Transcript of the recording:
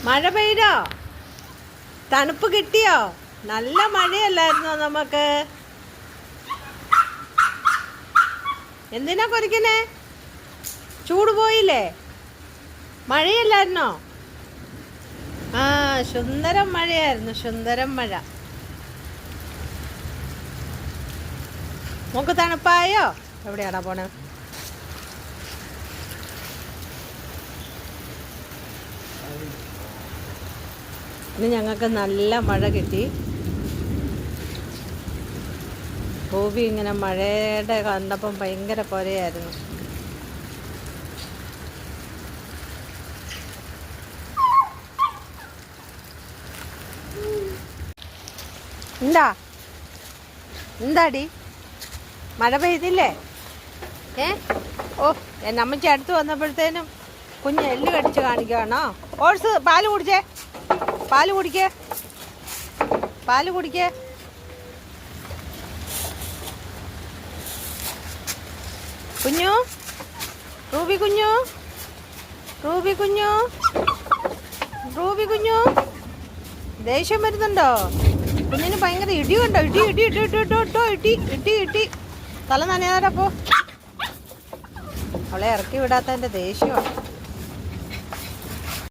മഴ പെയ്തോ? തണുപ്പ് കിട്ടിയോ? നല്ല മഴയല്ലായിരുന്നോ നമുക്ക്? എന്തിനാ കൊറിക്കണേ? ചൂട് പോയില്ലേ? മഴയല്ലായിരുന്നോ? ആ, സുന്ദരം മഴയായിരുന്നു, സുന്ദരം മഴ. നമുക്ക് തണുപ്പായോ? എവിടെയാടാ പോണേ? ഇന്ന് ഞങ്ങൾക്ക് നല്ല മഴ കിട്ടി. ഭൂമി ഇങ്ങനെ മഴയുടെ കണ്ടപ്പം ഭയങ്കര കൊരയായിരുന്നു. എന്താടി മഴ പെയ്തില്ലേ? ഓ, എൻ്റെ അമ്മച്ചി അടുത്ത് വന്നപ്പോഴത്തേനും കുഞ്ഞ് എല്ല് കടിച്ച് കാണിക്കുകയാണോ? ഓട്സ് പാല് കുടിച്ചേ, പാല് കുടിക്കേ, പാല് കുടിക്കേ. കുഞ്ഞു, റൂബി കുഞ്ഞു, റൂബി കുഞ്ഞു, റൂബി കുഞ്ഞു, ദേഷ്യം വരുന്നുണ്ടോ? കുഞ്ഞിന് ഭയങ്കര ഇടിയുണ്ടോ? ഇടി ഇടി ഇടി ഇട്ടോ ഇട്ടോ ഇടി ഇടി ഇടി. തല നനയാറപ്പോ അവളെ ഇറക്കി വിടാത്തതിൻ്റെ ദേഷ്യമാണ്.